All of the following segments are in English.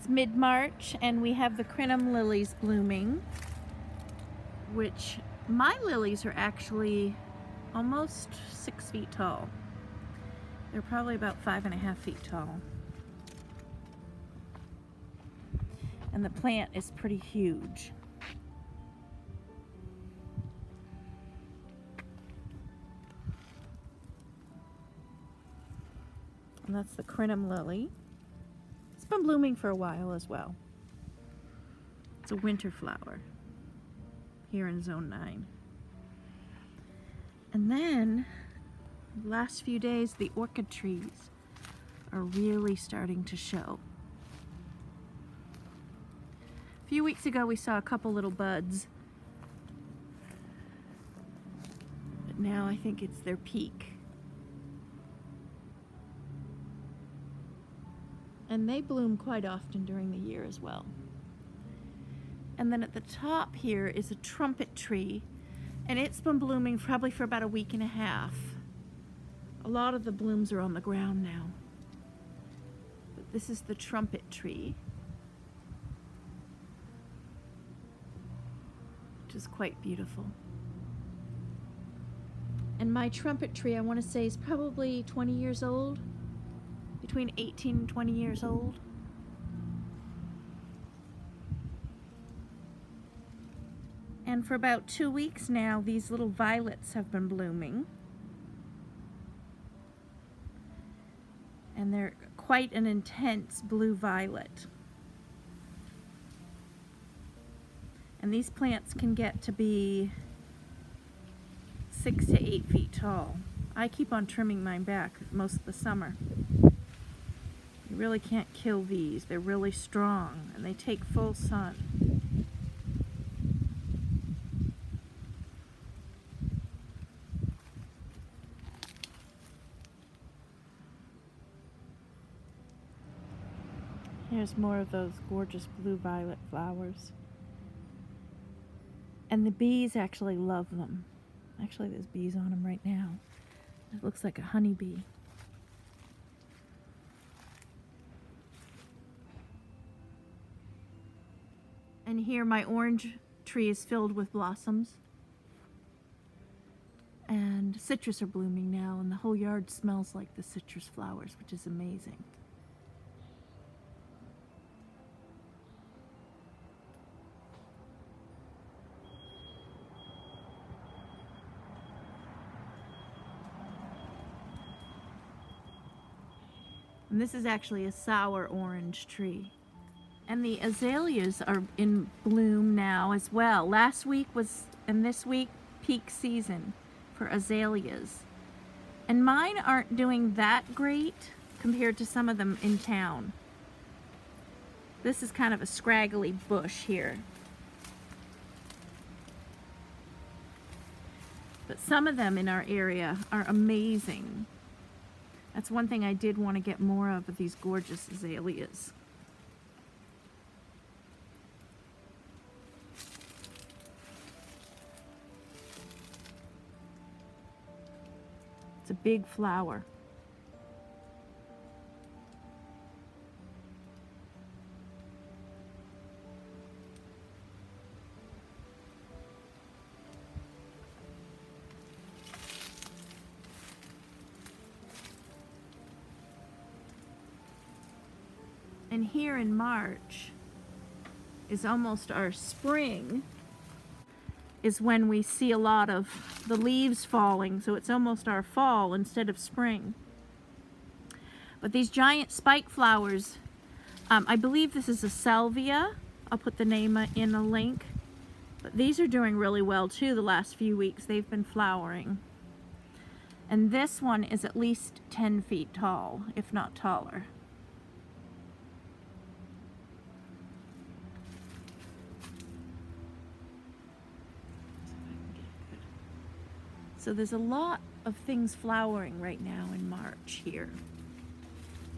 It's mid-March and we have the Crinum Lilies blooming, which my lilies are actually almost 6 feet tall. They're probably about 5.5 feet tall. And the plant is pretty huge. And that's the Crinum lily. It's been blooming for a while as well. It's a winter flower here in Zone 9. And then, the last few days, the orchid trees are really starting to show. A few weeks ago we saw a couple little buds, but now I think it's their peak. And they bloom quite often during the year as well. And then at the top here is a trumpet tree, and it's been blooming probably for about a week and a half. A lot of the blooms are on the ground now. But this is the trumpet tree, which is quite beautiful. And my trumpet tree, I want to say, is probably 20 years old. Between 18 and 20 years old. And for about 2 weeks now, these little violets have been blooming. And they're quite an intense blue violet. And these plants can get to be 6 to 8 feet tall. I keep on trimming mine back most of the summer. You really can't kill these. They're really strong and they take full sun. Here's more of those gorgeous blue violet flowers. And the bees actually love them. Actually, there's bees on them right now. It looks like a honeybee. And here my orange tree is filled with blossoms. And citrus are blooming now, and the whole yard smells like the citrus flowers, which is amazing. And this is actually a sour orange tree. And the azaleas are in bloom now as well. Last week was, and this week, peak season for azaleas. And mine aren't doing that great compared to some of them in town. This is kind of a scraggly bush here. But some of them in our area are amazing. That's one thing I did want to get more of these gorgeous azaleas. It's a big flower. And here in March is almost our spring, is when we see a lot of the leaves falling, so it's almost our fall instead of spring. But these giant spike flowers, I believe this is a salvia. I'll put the name in a link. But these are doing really well too the last few weeks. They've been flowering. And this one is at least 10 feet tall, if not taller. So there's a lot of things flowering right now in March here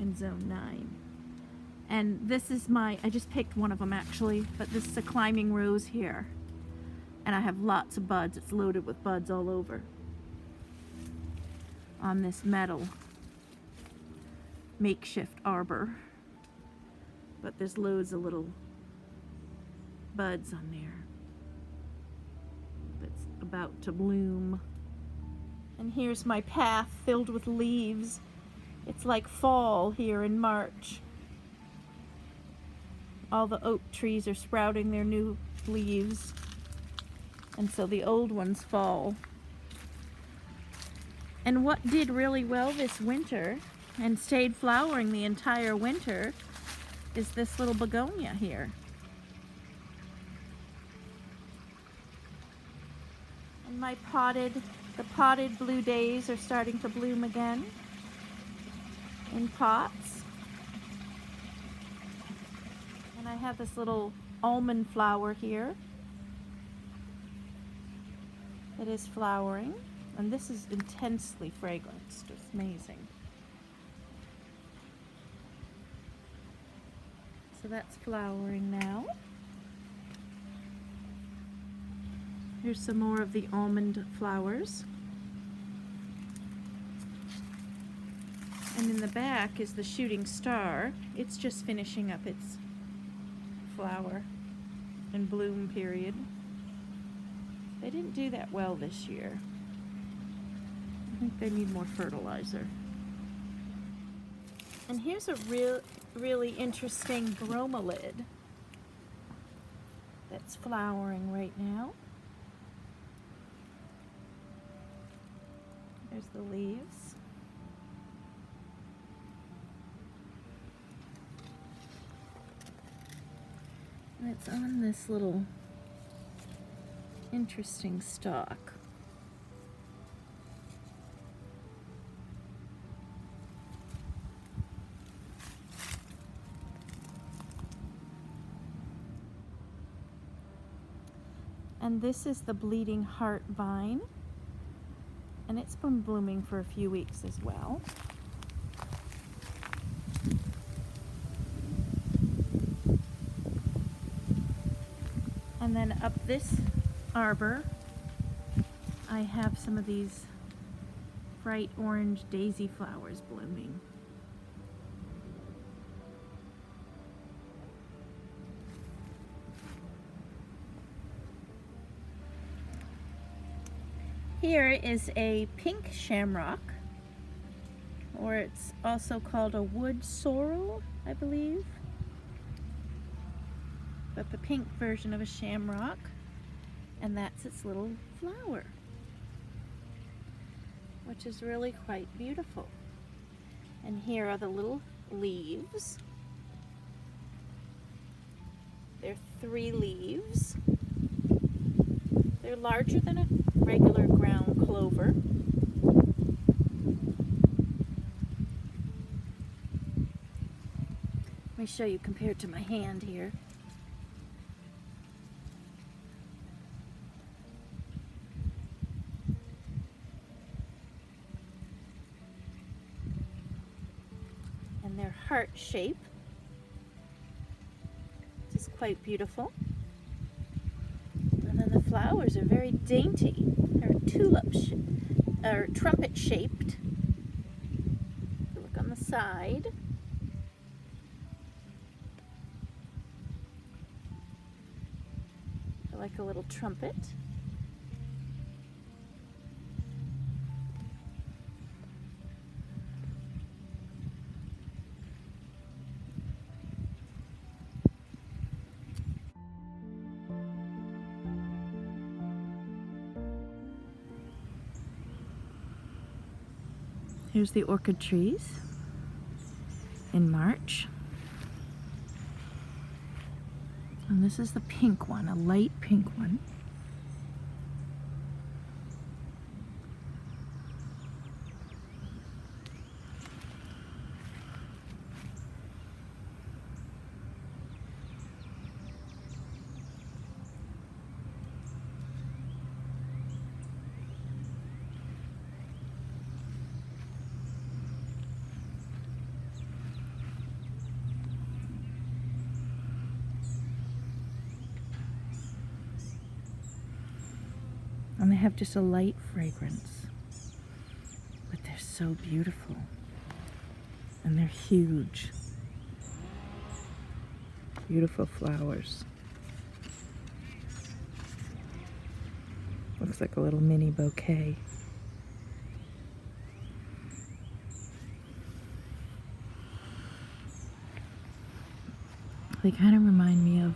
in Zone 9. And this is I just picked one of them actually, but this is a climbing rose here. And I have lots of buds. It's loaded with buds all over on this metal makeshift arbor. but there's loads of little buds on there that's about to bloom. And here's my path filled with leaves. It's like fall here in March. All the oak trees are sprouting their new leaves, and so the old ones fall. And what did really well this winter and stayed flowering the entire winter is this little begonia here. And my the potted blue days are starting to bloom again in pots. And I have this little almond flower here that is flowering. And this is intensely fragrant. It's just amazing. So that's flowering now. Here's some more of the almond flowers. And in the back is the shooting star. It's just finishing up its flower and bloom period. They didn't do that well this year. I think they need more fertilizer. And here's a really interesting bromelid that's flowering right now. There's the leaves. And it's on this little interesting stalk. And this is the bleeding heart vine, and it's been blooming for a few weeks as well. And then up this arbor, I have some of these bright orange daisy flowers blooming. Here is a pink shamrock, or it's also called a wood sorrel, I believe. But the pink version of a shamrock, and that's its little flower, which is really quite beautiful. And here are the little leaves. There are 3 leaves. They're larger than a regular ground clover. Let me show you compared to my hand here. And they're heart shape, which is quite beautiful. And then the flowers are very dainty. They're trumpet shaped. Look on the side. They're like a little trumpet. Here's the orchid trees in March. And this is the pink one, a light pink one. And they have just a light fragrance, but they're so beautiful, and they're huge. Beautiful flowers. Looks like a little mini bouquet. They kind of remind me of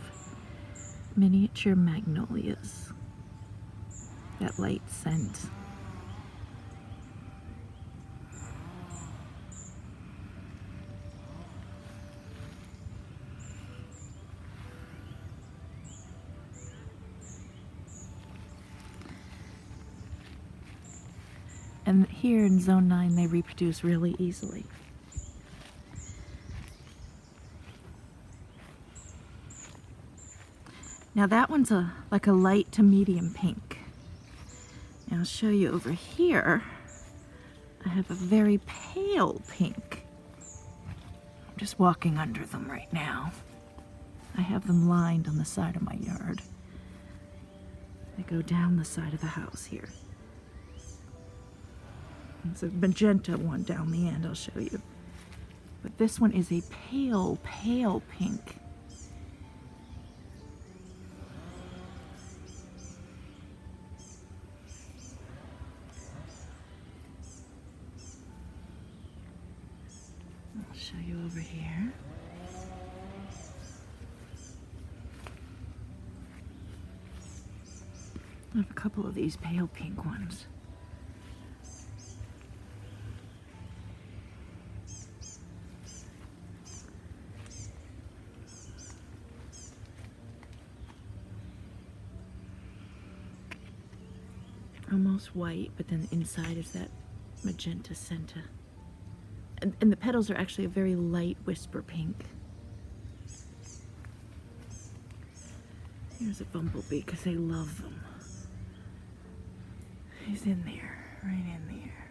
miniature magnolias. That light scent. And here in Zone 9, they reproduce really easily. Now that one's like a light to medium pink. And I'll show you over here. I have a very pale pink. I'm just walking under them right now. I have them lined on the side of my yard. They go down the side of the house here. It's a magenta one down the end, I'll show you. But this one is a pale, pale pink. I'll show you over here. I have a couple of these pale pink ones. Almost white, but then the inside is that magenta center. And the petals are actually a very light whisper pink. Here's a bumblebee, because they love them. He's in there, right in there.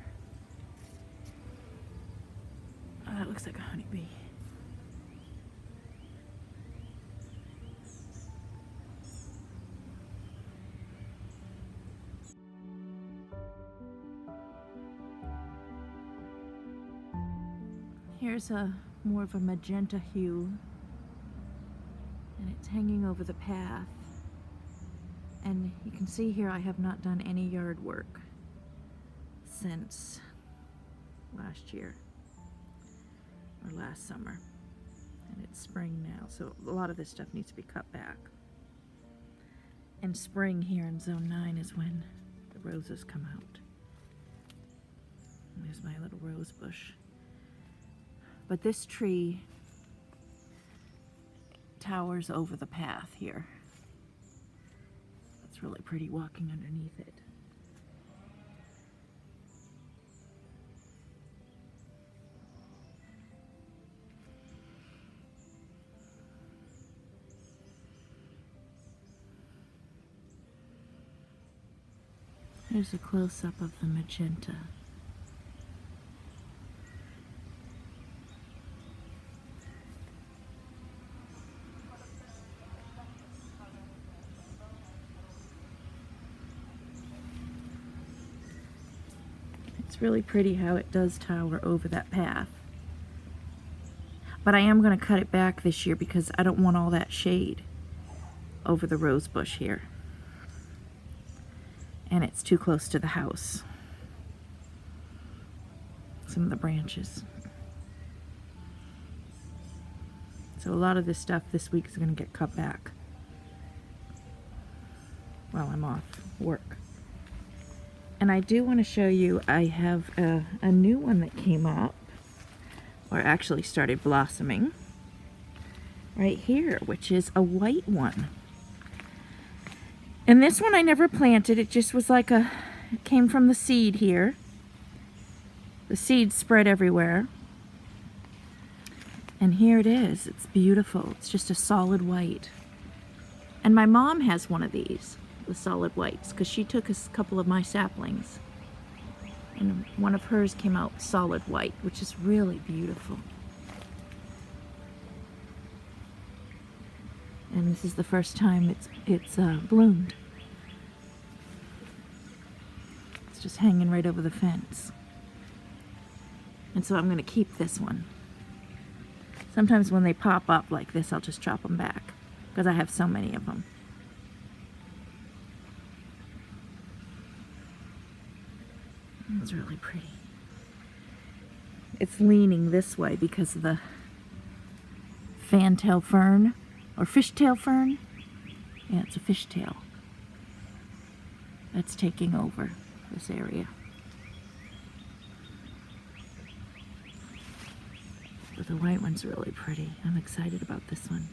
Oh, that looks like a honeybee. Here's a more of a magenta hue, and it's hanging over the path. And you can see here I have not done any yard work since last year or last summer. And it's spring now, so a lot of this stuff needs to be cut back. And spring here in Zone 9 is when the roses come out. And there's my little rose bush. But this tree towers over the path here. It's really pretty walking underneath it. Here's a close-up of the magenta. It's really pretty how it does tower over that path. But I am going to cut it back this year because I don't want all that shade over the rose bush here. And it's too close to the house. Some of the branches. So a lot of this stuff this week is going to get cut back while I'm off work. And I do want to show you, I have a new one that came up, or actually started blossoming, right here, which is a white one. And this one I never planted, it just was like it came from the seed here. The seed spread everywhere. And here it is, it's beautiful, it's just a solid white. And my mom has one of these. The solid whites, because she took a couple of my saplings and one of hers came out solid white, which is really beautiful. And this is the first time it's bloomed. It's just hanging right over the fence. And so I'm going to keep this one. Sometimes when they pop up like this, I'll just chop them back because I have so many of them. It's really pretty. It's leaning this way because of the fantail fern or fishtail fern. Yeah, it's a fishtail that's taking over this area. But the white one's really pretty. I'm excited about this one.